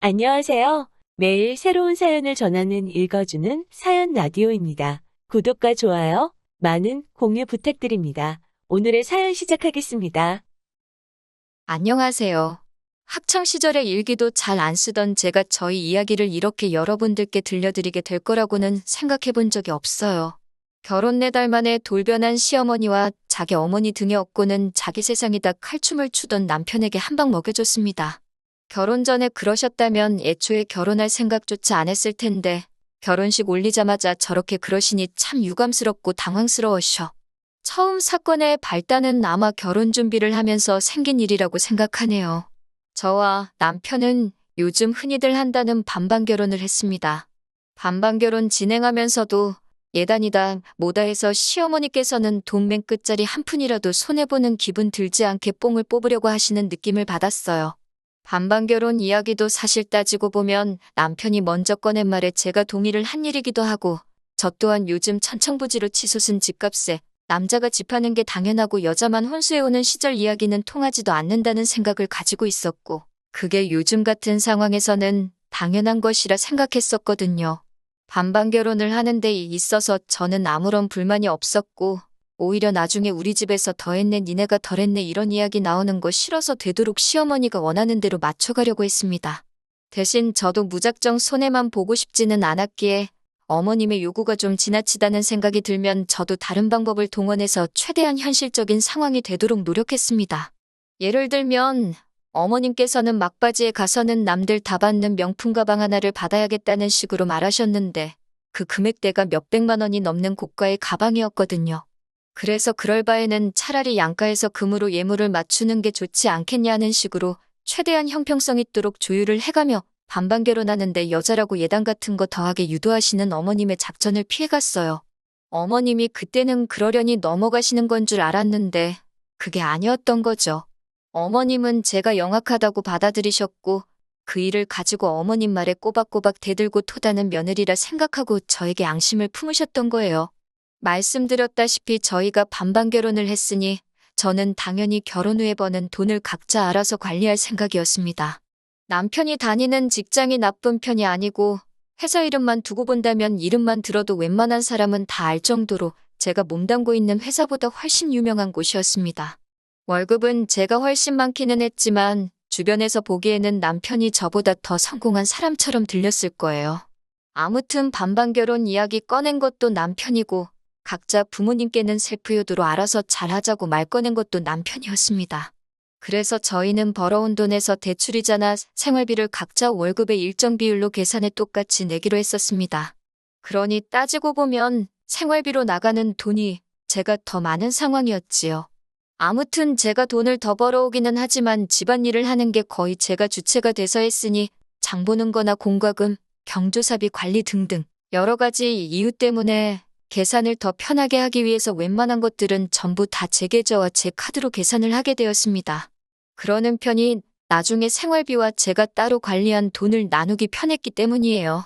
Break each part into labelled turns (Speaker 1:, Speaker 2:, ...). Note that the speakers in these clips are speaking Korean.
Speaker 1: 안녕하세요. 매일 새로운 사연을 전하는 읽어주는 사연 라디오입니다. 구독과 좋아요, 많은 공유 부탁드립니다. 오늘의 사연 시작하겠습니다.
Speaker 2: 안녕하세요. 학창 시절의 일기도 잘 안 쓰던 제가 저희 이야기를 이렇게 여러분들께 들려드리게 될 거라고는 생각해 본 적이 없어요. 결혼 4달 만에 돌변한 시어머니와 자기 어머니 등에 업고는 자기 세상이다 칼춤을 추던 남편에게 한 방 먹여줬습니다. 결혼 전에 그러셨다면 애초에 결혼할 생각조차 안 했을 텐데 결혼식 올리자마자 저렇게 그러시니 참 유감스럽고 당황스러워셔. 처음 사건의 발단은 아마 결혼 준비를 하면서 생긴 일이라고 생각하네요. 저와 남편은 요즘 흔히들 한다는 반반 결혼을 했습니다. 반반 결혼 진행하면서도 예단이다 뭐다 해서 시어머니께서는 돈 맨 끝짜리 한 푼이라도 손해보는 기분 들지 않게 뽕을 뽑으려고 하시는 느낌을 받았어요. 반반 결혼 이야기도 사실 따지고 보면 남편이 먼저 꺼낸 말에 제가 동의를 한 일이기도 하고 저 또한 요즘 천청부지로 치솟은 집값에 남자가 집하는 게 당연하고 여자만 혼수해오는 시절 이야기는 통하지도 않는다는 생각을 가지고 있었고 그게 요즘 같은 상황에서는 당연한 것이라 생각했었거든요. 반반 결혼을 하는 데 있어서 저는 아무런 불만이 없었고 오히려 나중에 우리 집에서 더했네 니네가 덜했네 이런 이야기 나오는 거 싫어서 되도록 시어머니가 원하는 대로 맞춰가려고 했습니다. 대신 저도 무작정 손해만 보고 싶지는 않았기에 어머님의 요구가 좀 지나치다는 생각이 들면 저도 다른 방법을 동원해서 최대한 현실적인 상황이 되도록 노력했습니다. 예를 들면 어머님께서는 막바지에 가서는 남들 다 받는 명품 가방 하나를 받아야겠다는 식으로 말하셨는데 그 금액대가 몇백만 원이 넘는 고가의 가방이었거든요. 그래서 그럴 바에는 차라리 양가에서 금으로 예물을 맞추는 게 좋지 않겠냐는 식으로 최대한 형평성 있도록 조율을 해가며 반반 결혼하는데 여자라고 예단 같은 거 더하게 유도하시는 어머님의 작전을 피해갔어요. 어머님이 그때는 그러려니 넘어가시는 건 줄 알았는데 그게 아니었던 거죠. 어머님은 제가 영악하다고 받아들이셨고 그 일을 가지고 어머님 말에 꼬박꼬박 대들고 토다는 며느리라 생각하고 저에게 앙심을 품으셨던 거예요. 말씀드렸다시피 저희가 반반 결혼을 했으니 저는 당연히 결혼 후에 버는 돈을 각자 알아서 관리할 생각이었습니다. 남편이 다니는 직장이 나쁜 편이 아니고 회사 이름만 두고 본다면 이름만 들어도 웬만한 사람은 다 알 정도로 제가 몸담고 있는 회사보다 훨씬 유명한 곳이었습니다. 월급은 제가 훨씬 많기는 했지만 주변에서 보기에는 남편이 저보다 더 성공한 사람처럼 들렸을 거예요. 아무튼 반반 결혼 이야기 꺼낸 것도 남편이고 각자 부모님께는 셀프효도로 알아서 잘하자고 말 꺼낸 것도 남편이었습니다. 그래서 저희는 벌어온 돈에서 대출이자나 생활비를 각자 월급의 일정 비율로 계산해 똑같이 내기로 했었습니다. 그러니 따지고 보면 생활비로 나가는 돈이 제가 더 많은 상황이었지요. 아무튼 제가 돈을 더 벌어오기는 하지만 집안일을 하는 게 거의 제가 주체가 돼서 했으니 장 보는 거나 공과금, 경조사비 관리 등등 여러 가지 이유 때문에 계산을 더 편하게 하기 위해서 웬만한 것들은 전부 다 제 계좌와 제 카드로 계산을 하게 되었습니다. 그러는 편이 나중에 생활비와 제가 따로 관리한 돈을 나누기 편했기 때문이에요.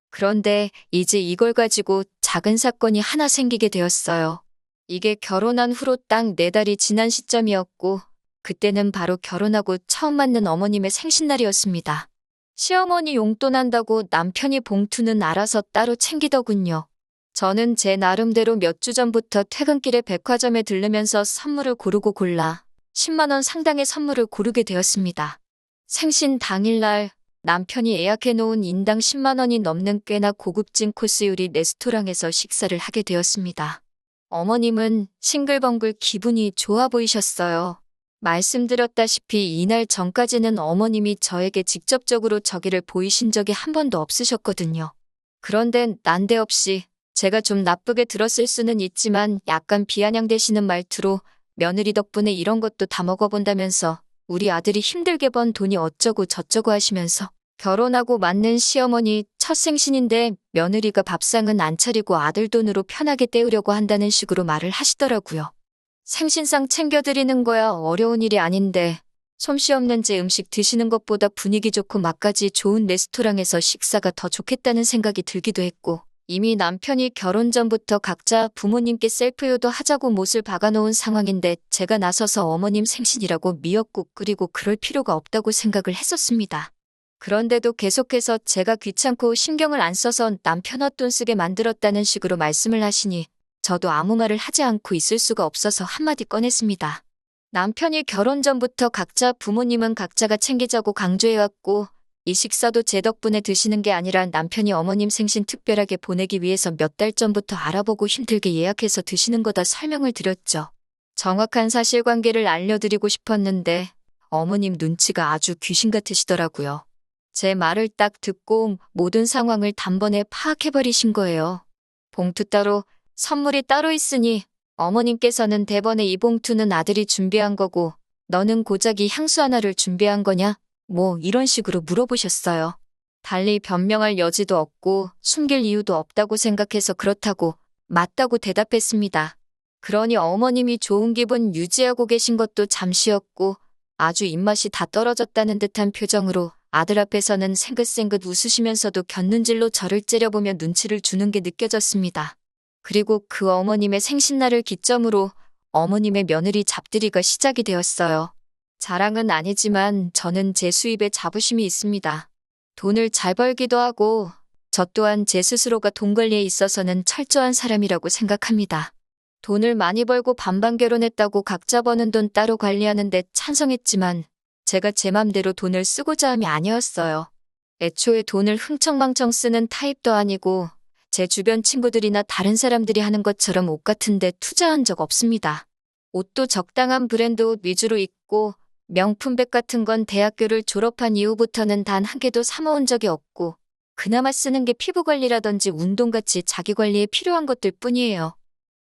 Speaker 2: 그런데 이제 이걸 가지고 작은 사건이 하나 생기게 되었어요. 이게 결혼한 후로 딱 4달이 지난 시점이었고 그때는 바로 결혼하고 처음 맞는 어머님의 생신날이었습니다. 시어머니 용돈 한다고 남편이 봉투는 알아서 따로 챙기더군요. 저는 제 나름대로 몇 주 전부터 퇴근길에 백화점에 들르면서 선물을 고르고 골라 10만 원 상당의 선물을 고르게 되었습니다. 생신 당일날 남편이 예약해놓은 인당 10만 원이 넘는 꽤나 고급진 코스 요리 레스토랑에서 식사를 하게 되었습니다. 어머님은 싱글벙글 기분이 좋아 보이셨어요. 말씀드렸다시피 이날 전까지는 어머님이 저에게 직접적으로 저기를 보이신 적이 한 번도 없으셨거든요. 그런데 난데없이 제가 좀 나쁘게 들었을 수는 있지만 약간 비아냥대시는 말투로 며느리 덕분에 이런 것도 다 먹어본다면서 우리 아들이 힘들게 번 돈이 어쩌고 저쩌고 하시면서 결혼하고 맞는 시어머니 첫 생신인데 며느리가 밥상은 안 차리고 아들 돈으로 편하게 때우려고 한다는 식으로 말을 하시더라고요. 생신상 챙겨드리는 거야 어려운 일이 아닌데 솜씨 없는 제 음식 드시는 것보다 분위기 좋고 맛까지 좋은 레스토랑에서 식사가 더 좋겠다는 생각이 들기도 했고 이미 남편이 결혼 전부터 각자 부모님께 셀프효도 하자고 못을 박아놓은 상황인데 제가 나서서 어머님 생신이라고 미역국 끓이고 그럴 필요가 없다고 생각을 했었습니다. 그런데도 계속해서 제가 귀찮고 신경을 안 써서 남편 헛돈 쓰게 만들었다는 식으로 말씀을 하시니 저도 아무 말을 하지 않고 있을 수가 없어서 한마디 꺼냈습니다. 남편이 결혼 전부터 각자 부모님은 각자가 챙기자고 강조해왔고 이 식사도 제 덕분에 드시는 게 아니라 남편이 어머님 생신 특별하게 보내기 위해서 몇 달 전부터 알아보고 힘들게 예약해서 드시는 거다 설명을 드렸죠. 정확한 사실관계를 알려드리고 싶었는데 어머님 눈치가 아주 귀신 같으시더라고요. 제 말을 딱 듣고 모든 상황을 단번에 파악해버리신 거예요. 봉투 따로, 선물이 따로 있으니 어머님께서는 대번에 이 봉투는 아들이 준비한 거고 너는 고작이 향수 하나를 준비한 거냐? 뭐 이런 식으로 물어보셨어요. 달리 변명할 여지도 없고 숨길 이유도 없다고 생각해서 그렇다고 맞다고 대답했습니다. 그러니 어머님이 좋은 기분 유지하고 계신 것도 잠시였고 아주 입맛이 다 떨어졌다는 듯한 표정으로 아들 앞에서는 생긋생긋 웃으시면서도 곁눈질로 저를 째려보며 눈치를 주는 게 느껴졌습니다. 그리고 그 어머님의 생신날을 기점으로 어머님의 며느리 잡들이가 시작이 되었어요. 자랑은 아니지만 저는 제 수입에 자부심이 있습니다. 돈을 잘 벌기도 하고 저 또한 제 스스로가 돈 관리에 있어서는 철저한 사람이라고 생각합니다. 돈을 많이 벌고 반반 결혼했다고 각자 버는 돈 따로 관리하는데 찬성했지만 제가 제 맘대로 돈을 쓰고자 함이 아니었어요. 애초에 돈을 흥청망청 쓰는 타입도 아니고 제 주변 친구들이나 다른 사람들이 하는 것처럼 옷 같은데 투자한 적 없습니다. 옷도 적당한 브랜드 옷 위주로 입고 명품백 같은 건 대학교를 졸업한 이후부터는 단 한 개도 사모은 적이 없고 그나마 쓰는 게 피부관리라든지 운동같이 자기관리에 필요한 것들 뿐이에요.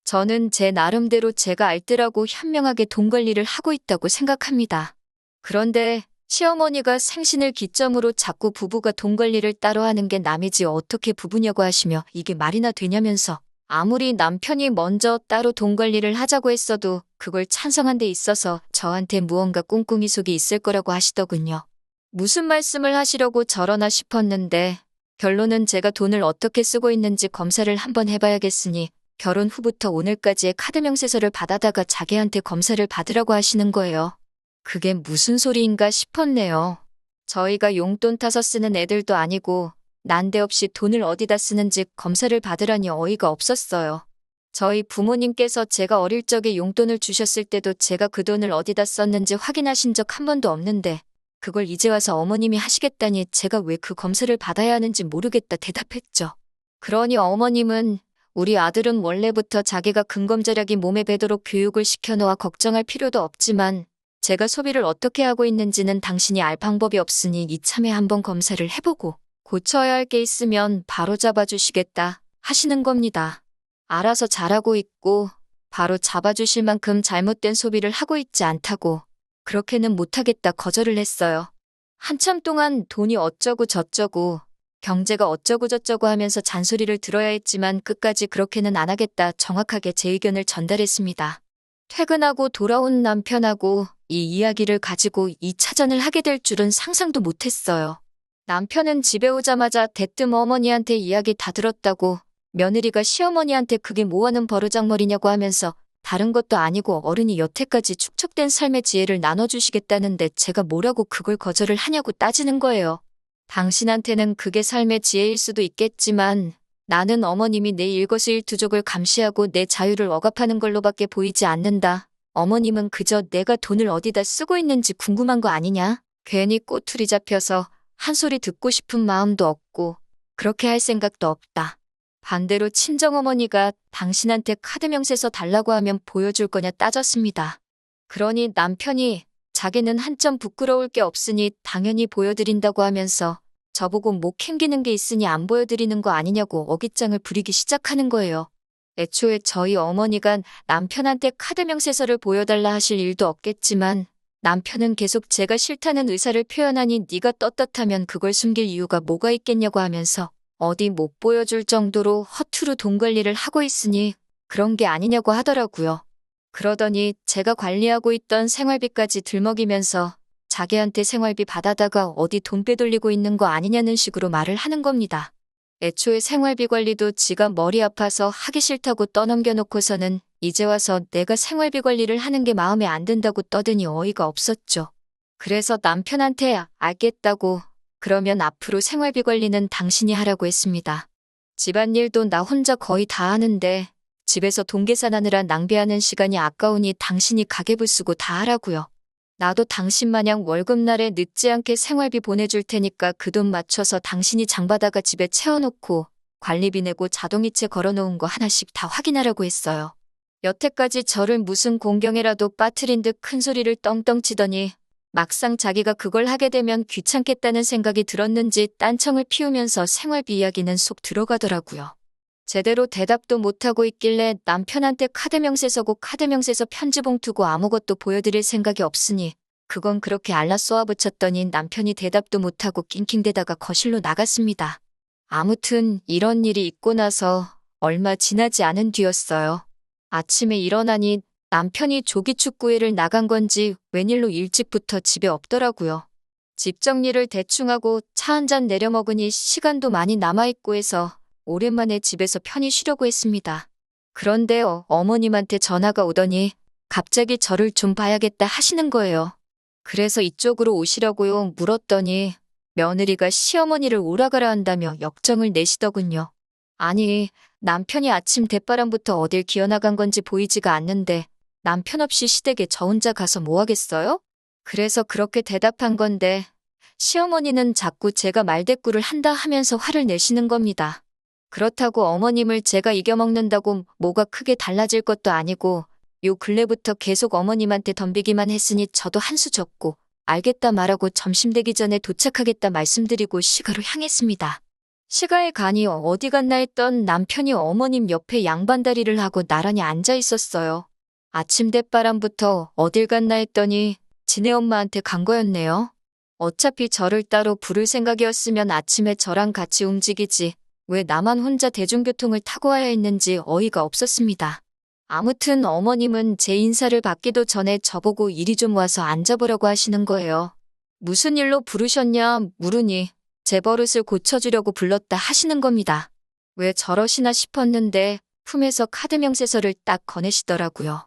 Speaker 2: 저는 제 나름대로 제가 알뜰하고 현명하게 돈 관리를 하고 있다고 생각합니다. 그런데 시어머니가 생신을 기점으로 자꾸 부부가 돈 관리를 따로 하는 게 남이지 어떻게 부부냐고 하시며 이게 말이나 되냐면서 아무리 남편이 먼저 따로 돈 관리를 하자고 했어도 그걸 찬성한 데 있어서 저한테 무언가 꿍꿍이 속이 있을 거라고 하시더군요. 무슨 말씀을 하시려고 저러나 싶었는데 결론은 제가 돈을 어떻게 쓰고 있는지 검사를 한번 해봐야겠으니 결혼 후부터 오늘까지의 카드 명세서를 받아다가 자기한테 검사를 받으라고 하시는 거예요. 그게 무슨 소리인가 싶었네요. 저희가 용돈 타서 쓰는 애들도 아니고 난데없이 돈을 어디다 쓰는지 검사를 받으라니 어이가 없었어요. 저희 부모님께서 제가 어릴 적에 용돈을 주셨을 때도 제가 그 돈을 어디다 썼는지 확인하신 적 한 번도 없는데 그걸 이제 와서 어머님이 하시겠다니 제가 왜 그 검사를 받아야 하는지 모르겠다 대답했죠. 그러니 어머님은 우리 아들은 원래부터 자기가 근검절약이 몸에 배도록 교육을 시켜놓아 걱정할 필요도 없지만 제가 소비를 어떻게 하고 있는지는 당신이 알 방법이 없으니 이참에 한번 검사를 해보고 고쳐야 할 게 있으면 바로 잡아주시겠다 하시는 겁니다. 알아서 잘하고 있고 바로 잡아주실 만큼 잘못된 소비를 하고 있지 않다고 그렇게는 못하겠다 거절을 했어요. 한참 동안 돈이 어쩌고 저쩌고 경제가 어쩌고 저쩌고 하면서 잔소리를 들어야 했지만 끝까지 그렇게는 안 하겠다 정확하게 제 의견을 전달했습니다. 퇴근하고 돌아온 남편하고 이 이야기를 가지고 2차전을 하게 될 줄은 상상도 못했어요. 남편은 집에 오자마자 대뜸 어머니한테 이야기 다 들었다고 며느리가 시어머니한테 그게 뭐하는 버르장머리냐고 하면서 다른 것도 아니고 어른이 여태까지 축적된 삶의 지혜를 나눠주시겠다는데 제가 뭐라고 그걸 거절을 하냐고 따지는 거예요. 당신한테는 그게 삶의 지혜일 수도 있겠지만 나는 어머님이 내 일거수일투족을 감시하고 내 자유를 억압하는 걸로밖에 보이지 않는다. 어머님은 그저 내가 돈을 어디다 쓰고 있는지 궁금한 거 아니냐? 괜히 꼬투리 잡혀서 한 소리 듣고 싶은 마음도 없고 그렇게 할 생각도 없다. 반대로 친정어머니가 당신한테 카드 명세서 달라고 하면 보여줄 거냐 따졌습니다. 그러니 남편이 자기는 한점 부끄러울 게 없으니 당연히 보여드린다고 하면서 저보고 목 캥기는 게 있으니 안 보여드리는 거 아니냐고 어깃장을 부리기 시작하는 거예요. 애초에 저희 어머니가 남편한테 카드 명세서를 보여달라 하실 일도 없겠지만 남편은 계속 제가 싫다는 의사를 표현하니 네가 떳떳하면 그걸 숨길 이유가 뭐가 있겠냐고 하면서 어디 못 보여줄 정도로 허투루 돈 관리를 하고 있으니 그런 게 아니냐고 하더라고요. 그러더니 제가 관리하고 있던 생활비까지 들먹이면서 자기한테 생활비 받아다가 어디 돈 빼돌리고 있는 거 아니냐는 식으로 말을 하는 겁니다. 애초에 생활비 관리도 지가 머리 아파서 하기 싫다고 떠넘겨놓고서는 이제 와서 내가 생활비 관리를 하는 게 마음에 안 든다고 떠드니 어이가 없었죠. 그래서 남편한테 알겠다고 그러면 앞으로 생활비 관리는 당신이 하라고 했습니다. 집안일도 나 혼자 거의 다 하는데 집에서 돈 계산하느라 낭비하는 시간이 아까우니 당신이 가계부 쓰고 다 하라고요. 나도 당신 마냥 월급날에 늦지 않게 생활비 보내줄 테니까 그 돈 맞춰서 당신이 장바다가 집에 채워놓고 관리비 내고 자동이체 걸어놓은 거 하나씩 다 확인하라고 했어요. 여태까지 저를 무슨 공경에라도 빠뜨린 듯 큰 소리를 떵떵 치더니 막상 자기가 그걸 하게 되면 귀찮겠다는 생각이 들었는지 딴청을 피우면서 생활비 이야기는 쏙 들어가더라고요. 제대로 대답도 못하고 있길래 남편한테 카드 명세서고 카드 명세서 편지 봉투고 아무것도 보여드릴 생각이 없으니 그건 그렇게 알라 쏘아붙였더니 남편이 대답도 못하고 낑낑대다가 거실로 나갔습니다. 아무튼 이런 일이 있고 나서 얼마 지나지 않은 뒤였어요. 아침에 일어나니 남편이 조기축구회를 나간 건지 웬일로 일찍부터 집에 없더라고요. 집 정리를 대충 하고 차 한 잔 내려 먹으니 시간도 많이 남아있고 해서 오랜만에 집에서 편히 쉬려고 했습니다. 그런데 어머님한테 전화가 오더니 갑자기 저를 좀 봐야겠다 하시는 거예요. 그래서 이쪽으로 오시라고요 물었더니 며느리가 시어머니를 오라가라 한다며 역정을 내시더군요. 아니, 남편이 아침 대바람부터 어딜 기어나간 건지 보이지가 않는데 남편 없이 시댁에 저 혼자 가서 뭐 하겠어요? 그래서 그렇게 대답한 건데 시어머니는 자꾸 제가 말대꾸를 한다 하면서 화를 내시는 겁니다. 그렇다고 어머님을 제가 이겨먹는다고 뭐가 크게 달라질 것도 아니고 요 근래부터 계속 어머님한테 덤비기만 했으니 저도 한 수 졌고 알겠다 말하고 점심 되기 전에 도착하겠다 말씀드리고 시가로 향했습니다. 시가에 가니 어디 갔나 했던 남편이 어머님 옆에 양반다리를 하고 나란히 앉아 있었어요. 아침 대바람부터 어딜 갔나 했더니 지네 엄마한테 간 거였네요. 어차피 저를 따로 부를 생각이었으면 아침에 저랑 같이 움직이지 왜 나만 혼자 대중교통을 타고 와야 했는지 어이가 없었습니다. 아무튼 어머님은 제 인사를 받기도 전에 저보고 이리 좀 와서 앉아보라고 하시는 거예요. 무슨 일로 부르셨냐 물으니 제 버릇을 고쳐주려고 불렀다 하시는 겁니다. 왜 저러시나 싶었는데 품에서 카드 명세서를 딱 꺼내시더라고요.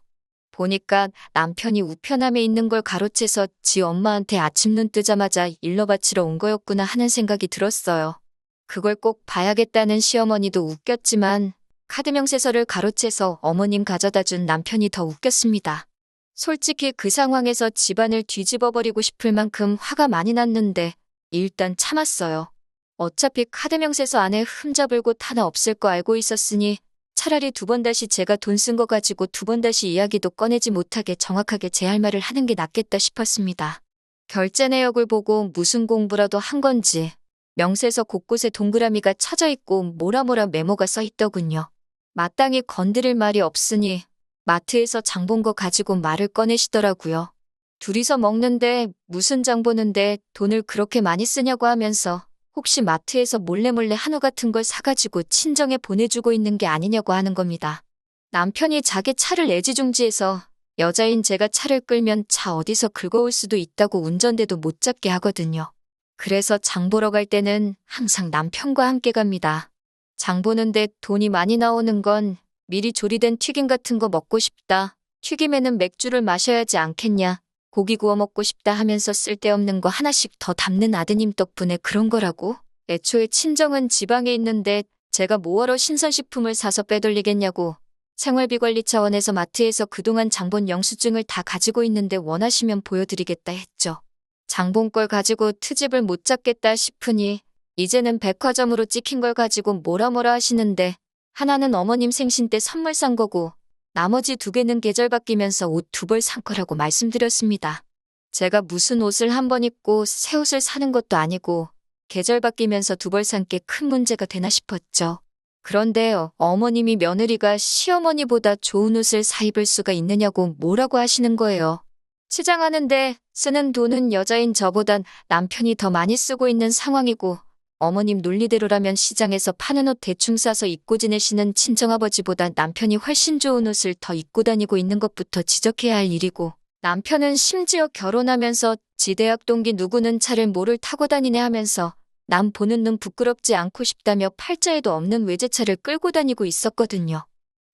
Speaker 2: 보니까 남편이 우편함에 있는 걸 가로채서 지 엄마한테 아침 눈 뜨자마자 일러 바치러 온 거였구나 하는 생각이 들었어요. 그걸 꼭 봐야겠다는 시어머니도 웃겼지만 카드 명세서를 가로채서 어머님 가져다 준 남편이 더 웃겼습니다. 솔직히 그 상황에서 집안을 뒤집어버리고 싶을 만큼 화가 많이 났는데 일단 참았어요. 어차피 카드 명세서 안에 흠잡을 곳 하나 없을 거 알고 있었으니 차라리 두 번 다시 제가 돈 쓴 거 가지고 두 번 다시 이야기도 꺼내지 못하게 정확하게 제 할 말을 하는 게 낫겠다 싶었습니다. 결제 내역을 보고 무슨 공부라도 한 건지 명세서 곳곳에 동그라미가 쳐져 있고 뭐라 메모가 써 있더군요. 마땅히 건드릴 말이 없으니 마트에서 장 본 거 가지고 말을 꺼내시더라고요. 둘이서 먹는데 무슨 장 보는데 돈을 그렇게 많이 쓰냐고 하면서 혹시 마트에서 몰래 한우 같은 걸 사가지고 친정에 보내주고 있는 게 아니냐고 하는 겁니다. 남편이 자기 차를 애지중지해서 여자인 제가 차를 끌면 차 어디서 긁어올 수도 있다고 운전대도 못 잡게 하거든요. 그래서 장 보러 갈 때는 항상 남편과 함께 갑니다. 장 보는데 돈이 많이 나오는 건 미리 조리된 튀김 같은 거 먹고 싶다. 튀김에는 맥주를 마셔야지 않겠냐. 고기 구워 먹고 싶다 하면서 쓸데없는 거 하나씩 더 담는 아드님 덕분에 그런 거라고? 애초에 친정은 지방에 있는데 제가 뭐하러 신선식품을 사서 빼돌리겠냐고. 생활비 관리 차원에서 마트에서 그동안 장본 영수증을 다 가지고 있는데 원하시면 보여드리겠다 했죠. 장본 걸 가지고 트집을 못 잡겠다 싶으니 이제는 백화점으로 찍힌 걸 가지고 뭐라 하시는데 하나는 어머님 생신 때 선물 산 거고 나머지 두 개는 계절 바뀌면서 옷 두 벌 산 거라고 말씀드렸습니다. 제가 무슨 옷을 한 번 입고 새 옷을 사는 것도 아니고 계절 바뀌면서 두 벌 산 게 큰 문제가 되나 싶었죠. 그런데 어머님이 며느리가 시어머니보다 좋은 옷을 사 입을 수가 있느냐고 뭐라고 하시는 거예요. 치장하는데 쓰는 돈은 여자인 저보단 남편이 더 많이 쓰고 있는 상황이고 어머님 논리대로라면 시장에서 파는 옷 대충 사서 입고 지내시는 친정아버지보다 남편이 훨씬 좋은 옷을 더 입고 다니고 있는 것부터 지적해야 할 일이고 남편은 심지어 결혼하면서 지 대학 동기 누구는 차를 뭐를 타고 다니네 하면서 남 보는 눈 부끄럽지 않고 싶다며 팔자에도 없는 외제차를 끌고 다니고 있었거든요.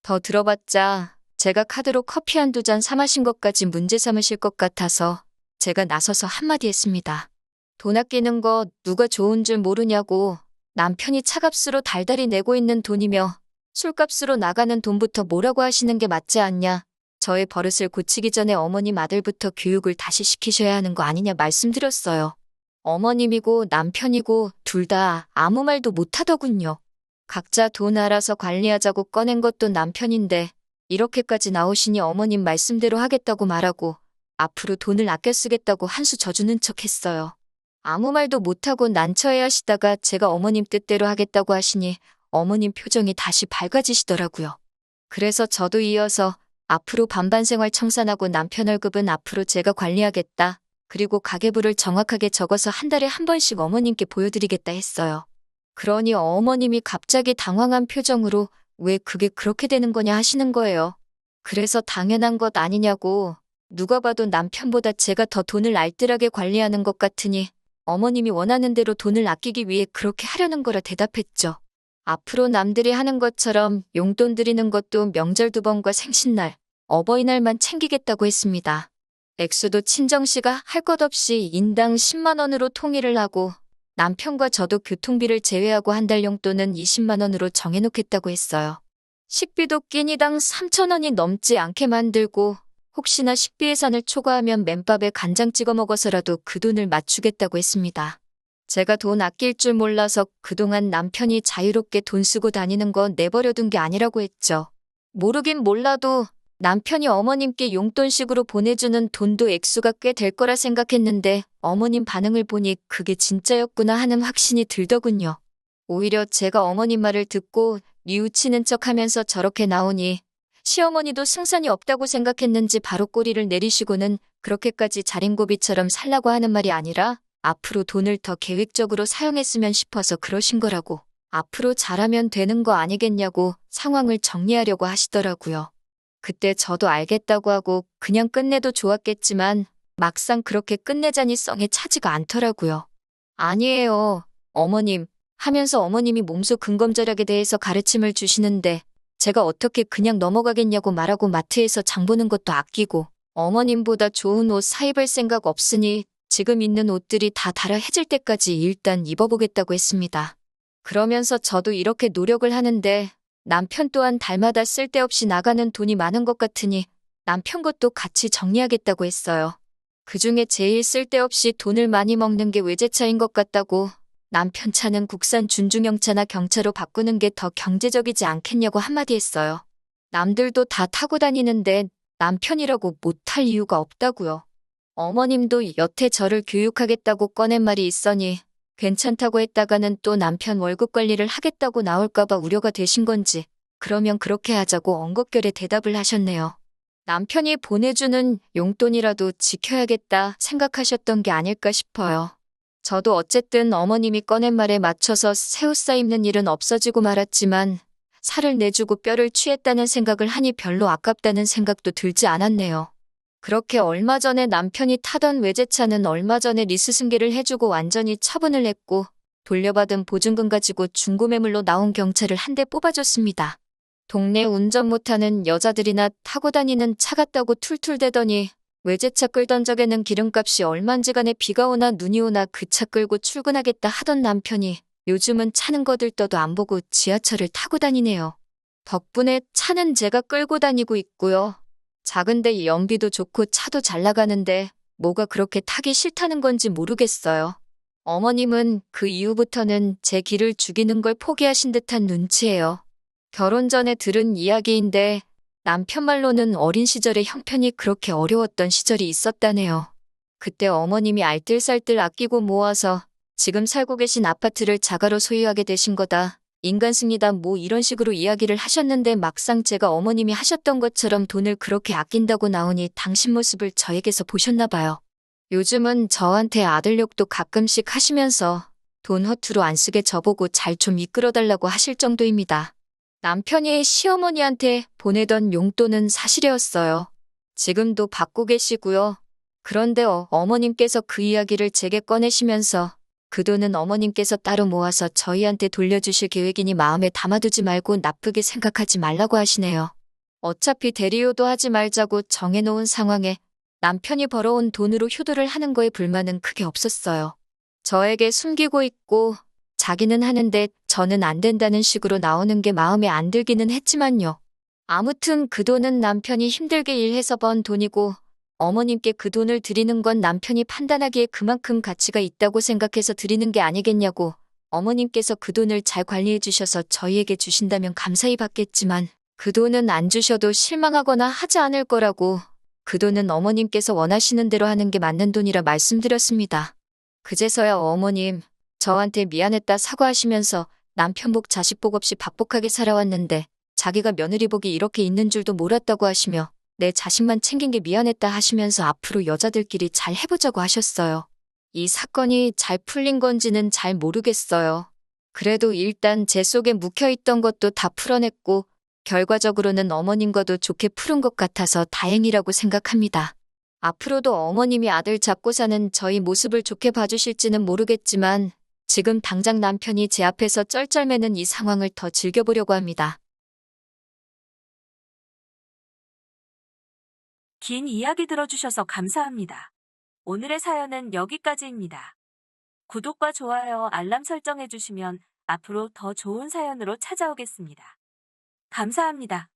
Speaker 2: 더 들어봤자 제가 카드로 커피 한두 잔 사 마신 것까지 문제 삼으실 것 같아서 제가 나서서 한마디 했습니다. 돈 아끼는 거 누가 좋은 줄 모르냐고. 남편이 차값으로 달달이 내고 있는 돈이며 술값으로 나가는 돈부터 뭐라고 하시는 게 맞지 않냐. 저의 버릇을 고치기 전에 어머님 아들부터 교육을 다시 시키셔야 하는 거 아니냐 말씀드렸어요. 어머님이고 남편이고 둘 다 아무 말도 못하더군요. 각자 돈 알아서 관리하자고 꺼낸 것도 남편인데 이렇게까지 나오시니 어머님 말씀대로 하겠다고 말하고 앞으로 돈을 아껴 쓰겠다고 한 수 져주는 척 했어요. 아무 말도 못하고 난처해 하시다가 제가 어머님 뜻대로 하겠다고 하시니 어머님 표정이 다시 밝아지시더라고요. 그래서 저도 이어서 앞으로 반반 생활 청산하고 남편 월급은 앞으로 제가 관리하겠다. 그리고 가계부를 정확하게 적어서 한 달에 한 번씩 어머님께 보여드리겠다 했어요. 그러니 어머님이 갑자기 당황한 표정으로 왜 그게 그렇게 되는 거냐 하시는 거예요. 그래서 당연한 것 아니냐고. 누가 봐도 남편보다 제가 더 돈을 알뜰하게 관리하는 것 같으니 어머님이 원하는 대로 돈을 아끼기 위해 그렇게 하려는 거라 대답했죠. 앞으로 남들이 하는 것처럼 용돈 드리는 것도 명절 2번과 생신날, 어버이날만 챙기겠다고 했습니다. 액수도 친정씨가 할 것 없이 인당 10만 원으로 통일을 하고 남편과 저도 교통비를 제외하고 한 달 용돈은 20만 원으로 정해놓겠다고 했어요. 식비도 끼니당 3천 원이 넘지 않게 만들고 혹시나 식비 예산을 초과하면 맨밥에 간장 찍어 먹어서라도 그 돈을 맞추겠다고 했습니다. 제가 돈 아낄 줄 몰라서 그동안 남편이 자유롭게 돈 쓰고 다니는 거 내버려둔 게 아니라고 했죠. 모르긴 몰라도 남편이 어머님께 용돈식으로 보내주는 돈도 액수가 꽤 될 거라 생각했는데 어머님 반응을 보니 그게 진짜였구나 하는 확신이 들더군요. 오히려 제가 어머님 말을 듣고 뉘우치는 척하면서 저렇게 나오니 시어머니도 승산이 없다고 생각했는지 바로 꼬리를 내리시고는 그렇게까지 자린고비처럼 살라고 하는 말이 아니라 앞으로 돈을 더 계획적으로 사용했으면 싶어서 그러신 거라고. 앞으로 잘하면 되는 거 아니겠냐고 상황을 정리하려고 하시더라고요. 그때 저도 알겠다고 하고 그냥 끝내도 좋았겠지만 막상 그렇게 끝내자니 썽에 차지가 않더라고요. 아니에요, 어머님 하면서 어머님이 몸소 근검절약에 대해서 가르침을 주시는데 제가 어떻게 그냥 넘어가겠냐고 말하고 마트에서 장 보는 것도 아끼고 어머님보다 좋은 옷 사입을 생각 없으니 지금 있는 옷들이 다 달아해질 때까지 일단 입어보겠다고 했습니다. 그러면서 저도 이렇게 노력을 하는데 남편 또한 달마다 쓸데없이 나가는 돈이 많은 것 같으니 남편 것도 같이 정리하겠다고 했어요. 그중에 제일 쓸데없이 돈을 많이 먹는 게 외제차인 것 같다고 남편 차는 국산 준중형차나 경차로 바꾸는 게 더 경제적이지 않겠냐고 한마디 했어요. 남들도 다 타고 다니는데 남편이라고 못할 이유가 없다고요. 어머님도 여태 저를 교육하겠다고 꺼낸 말이 있으니 괜찮다고 했다가는 또 남편 월급 관리를 하겠다고 나올까봐 우려가 되신 건지 그러면 그렇게 하자고 엉겁결에 대답을 하셨네요. 남편이 보내주는 용돈이라도 지켜야겠다 생각하셨던 게 아닐까 싶어요. 저도 어쨌든 어머님이 꺼낸 말에 맞춰서 새 옷 사입는 일은 없어지고 말았지만 살을 내주고 뼈를 취했다는 생각을 하니 별로 아깝다는 생각도 들지 않았네요. 그렇게 얼마 전에 남편이 타던 외제차는 얼마 전에 리스 승계를 해주고 완전히 처분을 했고 돌려받은 보증금 가지고 중고매물로 나온 경차를 한 대 뽑아줬습니다. 동네 운전 못하는 여자들이나 타고 다니는 차 같다고 툴툴대더니 외제차 끌던 적에는 기름값이 얼만지간에 비가 오나 눈이 오나 그 차 끌고 출근하겠다 하던 남편이 요즘은 차는 거들떠도 안 보고 지하철을 타고 다니네요. 덕분에 차는 제가 끌고 다니고 있고요. 작은데 연비도 좋고 차도 잘 나가는데 뭐가 그렇게 타기 싫다는 건지 모르겠어요. 어머님은 그 이후부터는 제 길을 죽이는 걸 포기하신 듯한 눈치예요. 결혼 전에 들은 이야기인데 남편 말로는 어린 시절에 형편이 그렇게 어려웠던 시절이 있었다네요. 그때 어머님이 알뜰살뜰 아끼고 모아서 지금 살고 계신 아파트를 자가로 소유하게 되신 거다. 인간 승리다 뭐 이런 식으로 이야기를 하셨는데 막상 제가 어머님이 하셨던 것처럼 돈을 그렇게 아낀다고 나오니 당신 모습을 저에게서 보셨나 봐요. 요즘은 저한테 아들 욕도 가끔씩 하시면서 돈 허투루 안 쓰게 저보고 잘 좀 이끌어달라고 하실 정도입니다. 남편이 시어머니한테 보내던 용돈은 사실이었어요. 지금도 받고 계시고요. 그런데 어머님께서 그 이야기를 제게 꺼내시면서 그 돈은 어머님께서 따로 모아서 저희한테 돌려주실 계획이니 마음에 담아두지 말고 나쁘게 생각하지 말라고 하시네요. 어차피 대리효도 하지 말자고 정해놓은 상황에 남편이 벌어온 돈으로 효도를 하는 거에 불만은 크게 없었어요. 저에게 숨기고 있고 자기는 하는데 저는 안 된다는 식으로 나오는 게 마음에 안 들기는 했지만요. 아무튼 그 돈은 남편이 힘들게 일해서 번 돈이고 어머님께 그 돈을 드리는 건 남편이 판단하기에 그만큼 가치가 있다고 생각해서 드리는 게 아니겠냐고. 어머님께서 그 돈을 잘 관리해 주셔서 저희에게 주신다면 감사히 받겠지만 그 돈은 안 주셔도 실망하거나 하지 않을 거라고. 그 돈은 어머님께서 원하시는 대로 하는 게 맞는 돈이라 말씀드렸습니다. 그제서야 어머님, 저한테 미안했다 사과하시면서 남편 복 자식 복 없이 박복하게 살아왔는데 자기가 며느리 복이 이렇게 있는 줄도 몰랐다고 하시며 내 자식만 챙긴 게 미안했다 하시면서 앞으로 여자들끼리 잘 해보자고 하셨어요. 이 사건이 잘 풀린 건지는 잘 모르겠어요. 그래도 일단 제 속에 묵혀있던 것도 다 풀어냈고 결과적으로는 어머님과도 좋게 푸른 것 같아서 다행이라고 생각합니다. 앞으로도 어머님이 아들 잡고 사는 저희 모습을 좋게 봐주실지는 모르겠지만 지금 당장 남편이 제 앞에서 쩔쩔매는 이 상황을 더 즐겨보려고 합니다.
Speaker 1: 긴 이야기 들어주셔서 감사합니다. 오늘의 사연은 여기까지입니다. 구독과 좋아요, 알람 설정해주시면 앞으로 더 좋은 사연으로 찾아오겠습니다. 감사합니다.